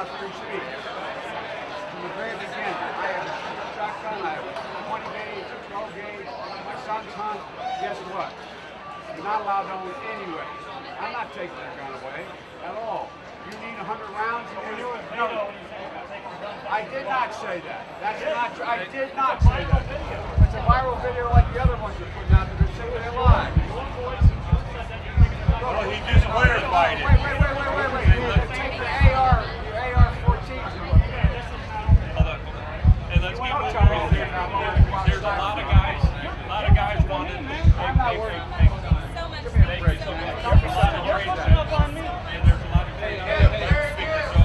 not free speech. From the very beginning, I have a shotgun, I have 20 gauge, 12 gauge, my son's hunt. Guess what? You're not allowed to own anyway. I'm not taking their gun away at all. You need 100 rounds? No. I did not say that. That's not true. I did not say that. It's a viral video like the other ones you're putting out that are simply a lie. Well, he just clarified it. Wait. Take the AR-14s and look. Hold on. Hey, let's keep moving. There's a lot of guys wanting to I'm not worried. So much. there's a lot of trade on me. and there's a lot of trade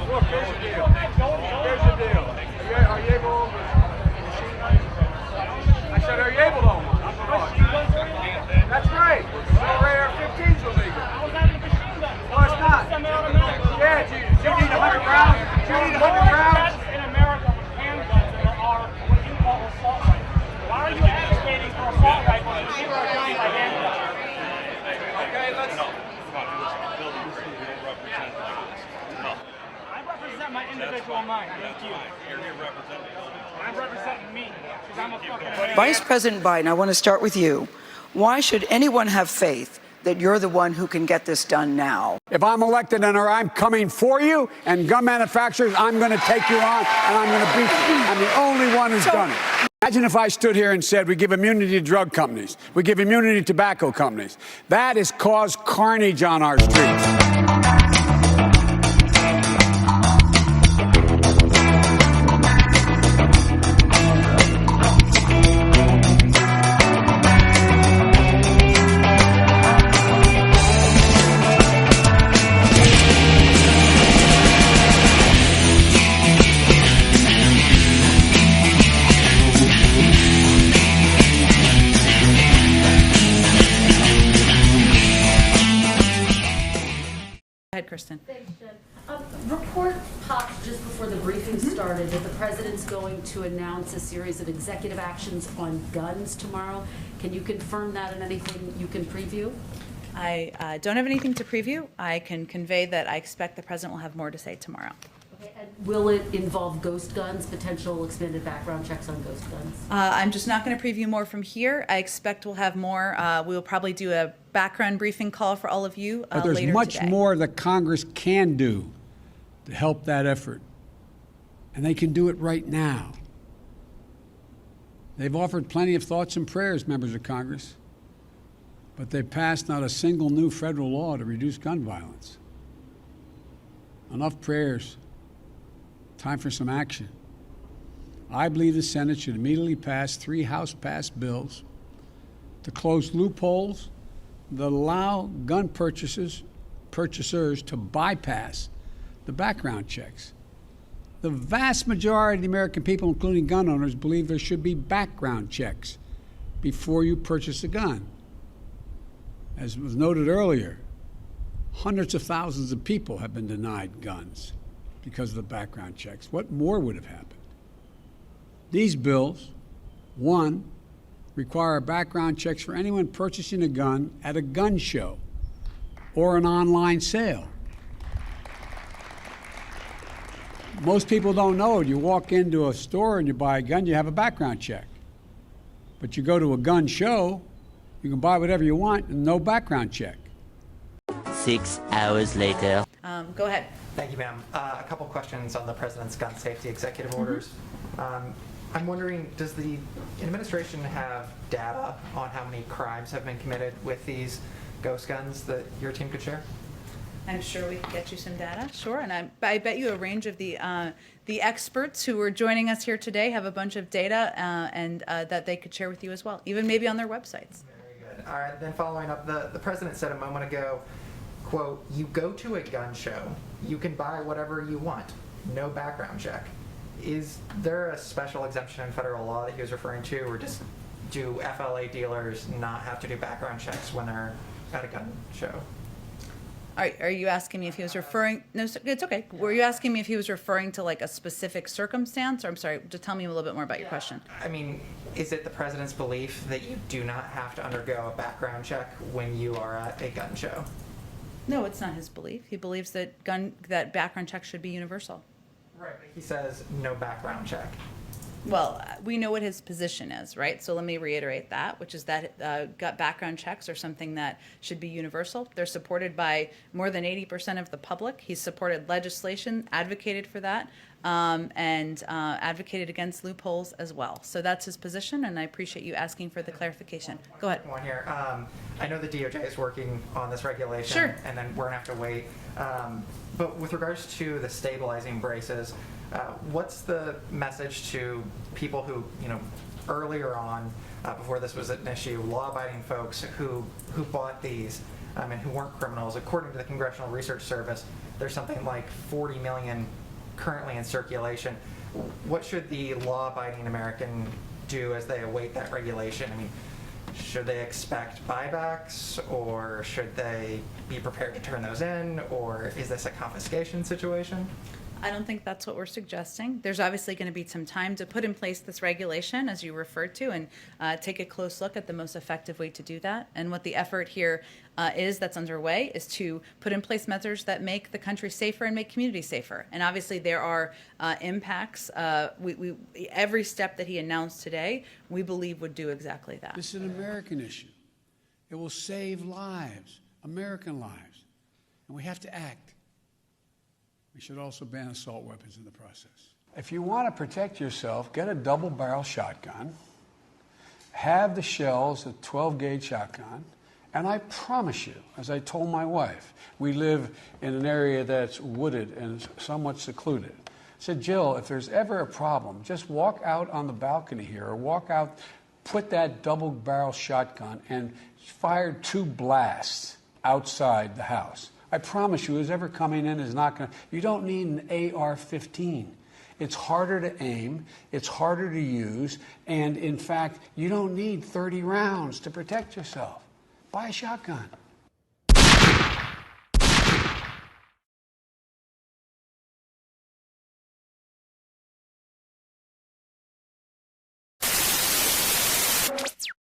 Look, here's the deal. Here's the deal. Are you able to own machine guns? I said, are you able to own one? That's right. AR-15s are legal. No, it's not. Yeah, do you need 100 rounds? Do you need 100 rounds? In America with handguns there are what you call assault rifles. Why are you advocating for assault rifles when people are dying by handguns? Okay, let's... building trade. We don't represent like this. No. I represent my individual mind. Thank you. You're here representing building trade. I'm representing me because I'm a fucking American. Vice President Biden, I want to start with you. Why should anyone have faith that you're the one who can get this done now? If I'm elected and I'm coming for you and gun manufacturers, I'm going to take you on and I'm going to beat you. I'm the only one who's done it. Imagine if I stood here and said we give immunity to drug companies, we give immunity to tobacco companies. That has caused carnage on our streets. Go ahead, Kristen. Thanks, Jen. Report popped just before the briefing started that the president's going to announce a series of executive actions on guns tomorrow. Can you confirm that and anything you can preview? I don't have anything to preview. I can convey that I expect the president will have more to say tomorrow. Okay, and will it involve ghost guns, potential expanded background checks on ghost guns? I'm just not going to preview more from here. I expect we'll have more. We will probably do a background briefing call for all of you But there's later much today. more that Congress can do to help that effort. And they can do it right now. They've offered plenty of thoughts and prayers, members of Congress, but they've passed not a single new federal law to reduce gun violence. Enough prayers. Time for some action. I believe the Senate should immediately pass 3 House-passed bills to close loopholes that allow gun purchasers to bypass the background checks. The vast majority of the American people, including gun owners, believe there should be background checks before you purchase a gun. As was noted earlier, hundreds of thousands of people have been denied guns because of the background checks. What more would have happened? These bills, one, require background checks for anyone purchasing a gun at a gun show or an online sale. Most people don't know it. You walk into a store and you buy a gun, you have a background check. But you go to a gun show, you can buy whatever you want and no background check. 6 hours later. Go ahead. Thank you, ma'am. A couple questions on the president's gun safety executive orders. I'm wondering, does the administration have data on how many crimes have been committed with these ghost guns that your team could share? I'm sure we can get you some data. Sure, and I bet you a range of the experts who are joining us here today have a bunch of data and that they could share with you as well, even maybe on their websites. Very good. All right, then following up, the president said a moment ago, quote, "You go to a gun show, you can buy whatever you want, no background check." Is there a special exemption in federal law that he was referring to, or just do FLA dealers not have to do background checks when they're at a gun show? Are you asking me if he was referring? No, it's okay. Were you asking me if he was referring to like a specific circumstance? Or I'm sorry, just tell me a little bit more about your question. I mean, is it the president's belief that you do not have to undergo a background check when you are at a gun show? No, it's not his belief. He believes that background checks should be universal. Right, but he says no background check. Well, we know what his position is, right? So let me reiterate that, which is that gut background checks are something that should be universal. They're supported by more than 80% of the public. He's supported legislation, advocated for that, and advocated against loopholes as well. So that's his position, and I appreciate you asking for the clarification. Go ahead. One here. I know the DOJ is working on this regulation, Sure. and then we're gonna have to wait. But with regards to the stabilizing braces, what's the message to people who, earlier on, before this was an issue, law-abiding folks who bought these and who weren't criminals? According to the Congressional Research Service, there's something like 40 million currently in circulation. What should the law-abiding American do as they await that regulation? I mean, should they expect buybacks, or should they be prepared to turn those in, or is this a confiscation situation? I don't think that's what we're suggesting. There's obviously going to be some time to put in place this regulation, as you referred to, and take a close look at the most effective way to do that. And what the effort here that's underway is to put in place measures that make the country safer and make communities safer. And obviously there are impacts. Every step that he announced today, we believe would do exactly that. This is an American issue. It will save lives, American lives, and we have to act. We should also ban assault weapons in the process. If you want to protect yourself, get a double-barrel shotgun, have the shells, a 12-gauge shotgun, and I promise you, as I told my wife, we live in an area that's wooded and somewhat secluded. I said, Jill, if there's ever a problem, just walk out on the balcony here, or walk out, put that double-barrel shotgun, and fire 2 blasts outside the house. I promise you, who's ever coming in is not going to... You don't need an AR-15. It's harder to aim, it's harder to use, and in fact, you don't need 30 rounds to protect yourself. Buy a shotgun.